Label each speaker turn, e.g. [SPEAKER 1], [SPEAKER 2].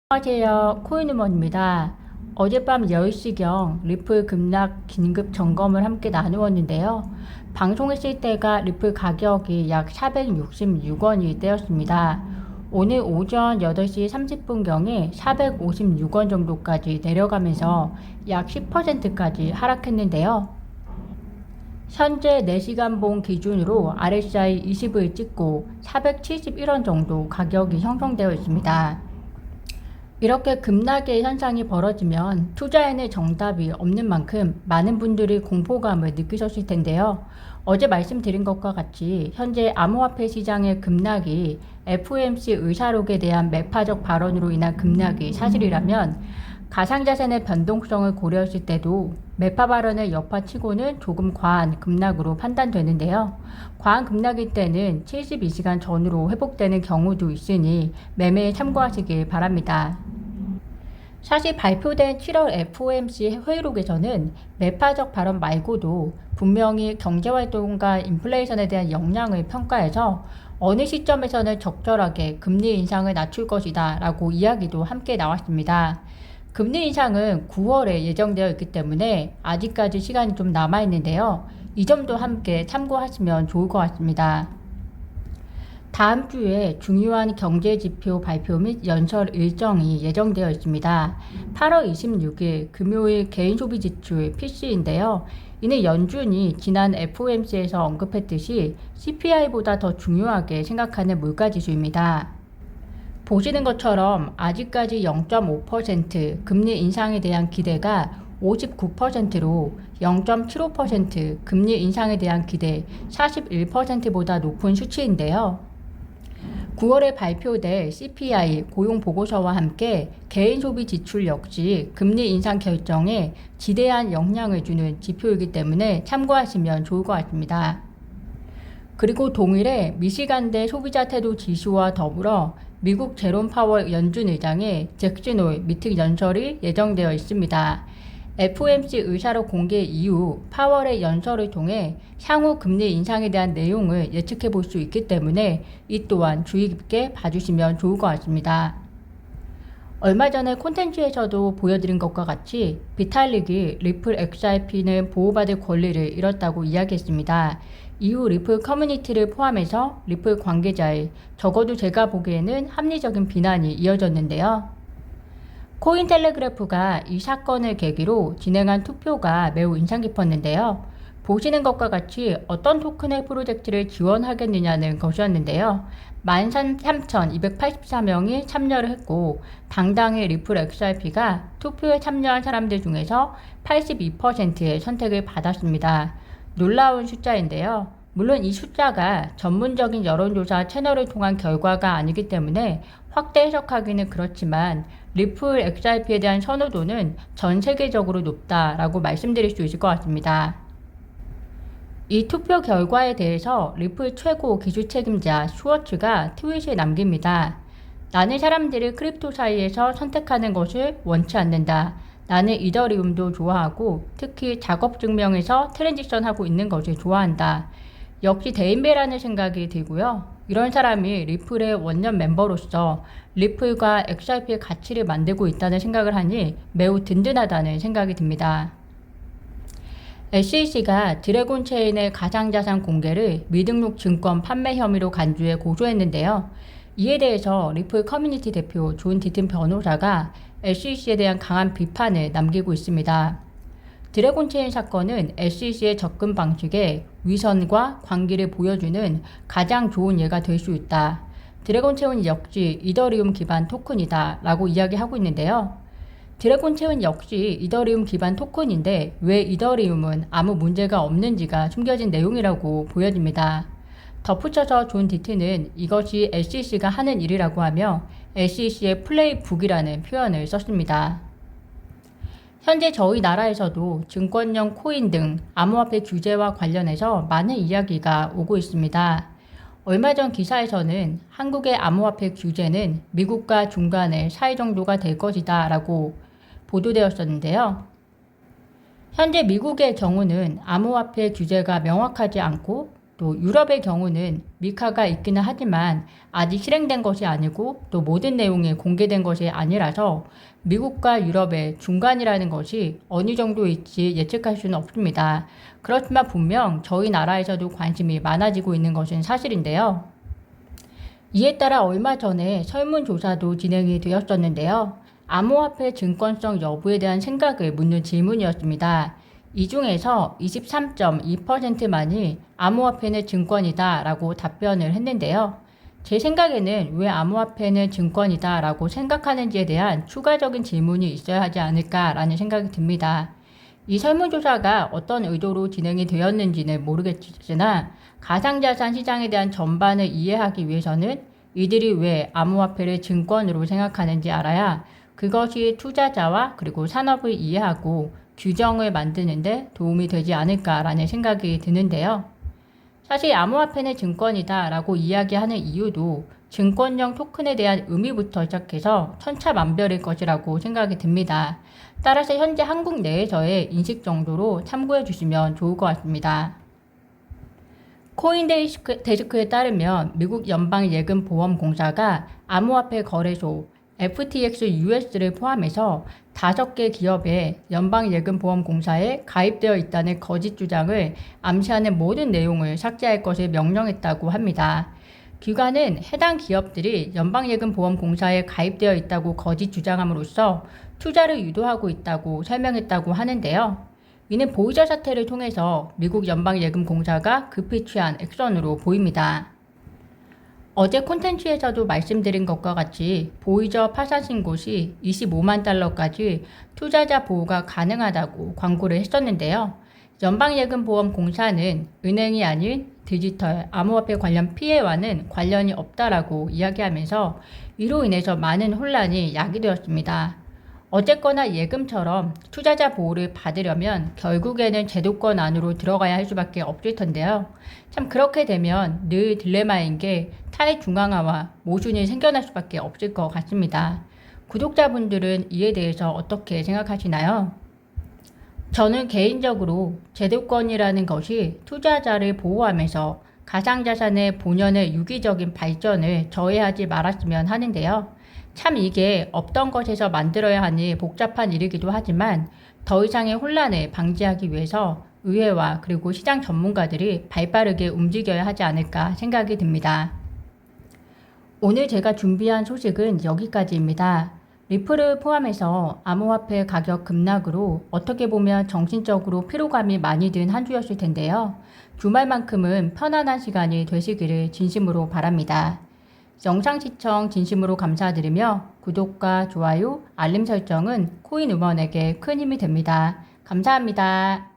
[SPEAKER 1] 안녕하세요. 코인우먼입니다. 어젯밤 10시경 리플 급락 긴급 점검을 함께 나누었는데요. 방송했을 때가 리플 가격이 약 466원이 되었습니다. 오늘 오전 8시 30분경에 456원 정도까지 내려가면서 약 10%까지 하락했는데요. 현재 4시간봉 기준으로 RSI 20을 찍고 471원 정도 가격이 형성되어 있습니다. 이렇게 급락의 현상이 벌어지면 투자에는 정답이 없는 만큼 많은 분들이 공포감을 느끼셨을 텐데요. 어제 말씀드린 것과 같이 현재 암호화폐 시장의 급락이 FOMC 의사록에 대한 매파적 발언으로 인한 급락이 사실이라면 가상자산의 변동성을 고려했을 때도 매파 발언의 여파치고는 조금 과한 급락으로 판단되는데요. 과한 급락일 때는 72시간 전후로 회복되는 경우도 있으니 매매에 참고하시길 바랍니다. 사실 발표된 7월 FOMC 회의록에서는 매파적 발언 말고도 분명히 경제활동과 인플레이션에 대한 영향을 평가해서 어느 시점에서는 적절하게 금리 인상을 낮출 것이다 라고 이야기도 함께 나왔습니다. 금리 인상은 9월에 예정되어 있기 때문에 아직까지 시간이 좀 남아있는데요. 이 점도 함께 참고하시면 좋을 것 같습니다. 다음 주에 중요한 경제지표 발표 및 연설 일정이 예정되어 있습니다. 8월 26일 금요일 개인소비지출 PC인데요. 이는 연준이 지난 FOMC에서 언급했듯이 CPI보다 더 중요하게 생각하는 물가지수입니다. 보시는 것처럼 아직까지 0.5% 금리 인상에 대한 기대가 59%로 0.75% 금리 인상에 대한 기대 41%보다 높은 수치인데요. 9월에 발표될 CPI 고용보고서와 함께 개인소비 지출 역시 금리 인상 결정에 지대한 영향을 주는 지표이기 때문에 참고하시면 좋을 것 같습니다. 그리고 동일해 미시간대 소비자 태도 지수와 더불어 미국 제롬 파월 연준 의장의 잭슨 홀 미팅 연설이 예정되어 있습니다. FOMC 의사록 공개 이후 파월의 연설을 통해 향후 금리 인상에 대한 내용을 예측해 볼 수 있기 때문에 이 또한 주의 깊게 봐주시면 좋을 것 같습니다. 얼마 전에 콘텐츠에서도 보여드린 것과 같이 비탈릭이 리플 XRP는 보호받을 권리를 잃었다고 이야기했습니다. 이후 리플 커뮤니티를 포함해서 리플 관계자의 적어도 제가 보기에는 합리적인 비난이 이어졌는데요. 코인텔레그래프가 이 사건을 계기로 진행한 투표가 매우 인상 깊었는데요. 보시는 것과 같이 어떤 토큰의 프로젝트를 지원하겠느냐는 것이었는데요. 13,284명이 참여를 했고 당당히 리플 XRP가 투표에 참여한 사람들 중에서 82%의 선택을 받았습니다. 놀라운 숫자인데요. 물론 이 숫자가 전문적인 여론조사 채널을 통한 결과가 아니기 때문에 확대 해석하기는 그렇지만 리플 XRP에 대한 선호도는 전 세계적으로 높다라고 말씀드릴 수 있을 것 같습니다. 이 투표 결과에 대해서 리플 최고 기술 책임자 슈워츠가 트윗을 남깁니다. 나는 사람들이 크립토 사이에서 선택하는 것을 원치 않는다. 나는 이더리움도 좋아하고 특히 작업 증명에서 트랜지션하고 있는 것을 좋아한다. 역시 대인배라는 생각이 들고요. 이런 사람이 리플의 원년 멤버로서 리플과 XRP의 가치를 만들고 있다는 생각을 하니 매우 든든하다는 생각이 듭니다. SEC가 드래곤 체인의 가상자산 공개를 미등록 증권 판매 혐의로 간주해 고소했는데요. 이에 대해서 리플 커뮤니티 대표 존 디튼 변호사가 SEC에 대한 강한 비판을 남기고 있습니다. 드래곤 체인 사건은 SEC의 접근 방식에 위선과 광기를 보여주는 가장 좋은 예가 될 수 있다. 드래곤 체인 역시 이더리움 기반 토큰이다 라고 이야기하고 있는데요. 드래곤 체인 역시 이더리움 기반 토큰인데 왜 이더리움은 아무 문제가 없는지가 숨겨진 내용이라고 보여집니다. 덧붙여서 존 디트는 이것이 SEC가 하는 일이라고 하며 SEC의 플레이북이라는 표현을 썼습니다. 현재 저희 나라에서도 증권형 코인 등 암호화폐 규제와 관련해서 많은 이야기가 오고 있습니다. 얼마 전 기사에서는 한국의 암호화폐 규제는 미국과 중간의 사이 정도가 될 것이다 라고 보도되었었는데요. 현재 미국의 경우는 암호화폐 규제가 명확하지 않고 또 유럽의 경우는 미카가 있기는 하지만 아직 실행된 것이 아니고 또 모든 내용이 공개된 것이 아니라서 미국과 유럽의 중간이라는 것이 어느 정도일지 예측할 수는 없습니다. 그렇지만 분명 저희 나라에서도 관심이 많아지고 있는 것은 사실인데요. 이에 따라 얼마 전에 설문조사도 진행이 되었었는데요. 암호화폐 증권성 여부에 대한 생각을 묻는 질문이었습니다. 이 중에서 23.2%만이 암호화폐는 증권이다 라고 답변을 했는데요. 제 생각에는 왜 암호화폐는 증권이다 라고 생각하는지에 대한 추가적인 질문이 있어야 하지 않을까라는 생각이 듭니다. 이 설문조사가 어떤 의도로 진행이 되었는지는 모르겠으나 가상자산 시장에 대한 전반을 이해하기 위해서는 이들이 왜 암호화폐를 증권으로 생각하는지 알아야 그것이 투자자와 그리고 산업을 이해하고 규정을 만드는 데 도움이 되지 않을까라는 생각이 드는데요. 사실 암호화폐는 증권이다 라고 이야기하는 이유도 증권형 토큰에 대한 의미부터 시작해서 천차만별일 것이라고 생각이 듭니다. 따라서 현재 한국 내에서의 인식 정도로 참고해 주시면 좋을 것 같습니다. 코인데스크에 따르면 미국 연방예금보험공사가 암호화폐 거래소 FTX US를 포함해서 5개 기업의 연방예금보험공사에 가입되어 있다는 거짓 주장을 암시하는 모든 내용을 삭제할 것을 명령했다고 합니다. 기관은 해당 기업들이 연방예금보험공사에 가입되어 있다고 거짓 주장함으로써 투자를 유도하고 있다고 설명했다고 하는데요. 이는 보이저 사태를 통해서 미국 연방예금공사가 급히 취한 액션으로 보입니다. 어제 콘텐츠에서도 말씀드린 것과 같이 보이저 파산 신고 시 25만 달러까지 투자자 보호가 가능하다고 광고를 했었는데요. 연방예금보험공사는 은행이 아닌 디지털 암호화폐 관련 피해와는 관련이 없다라고 이야기하면서 이로 인해서 많은 혼란이 야기되었습니다. 어쨌거나 예금처럼 투자자 보호를 받으려면 결국에는 제도권 안으로 들어가야 할 수밖에 없을 텐데요. 참 그렇게 되면 늘 딜레마인 게 탈중앙화와 모순이 생겨날 수밖에 없을 것 같습니다. 구독자분들은 이에 대해서 어떻게 생각하시나요? 저는 개인적으로 제도권이라는 것이 투자자를 보호하면서 가상자산의 본연의 유기적인 발전을 저해하지 말았으면 하는데요. 참 이게 없던 것에서 만들어야 하니 복잡한 일이기도 하지만 더 이상의 혼란을 방지하기 위해서 의회와 그리고 시장 전문가들이 발빠르게 움직여야 하지 않을까 생각이 듭니다. 오늘 제가 준비한 소식은 여기까지입니다. 리플을 포함해서 암호화폐 가격 급락으로 어떻게 보면 정신적으로 피로감이 많이 든 한 주였을 텐데요. 주말만큼은 편안한 시간이 되시기를 진심으로 바랍니다. 영상 시청 진심으로 감사드리며 구독과 좋아요, 알림 설정은 코인 우먼에게 큰 힘이 됩니다. 감사합니다.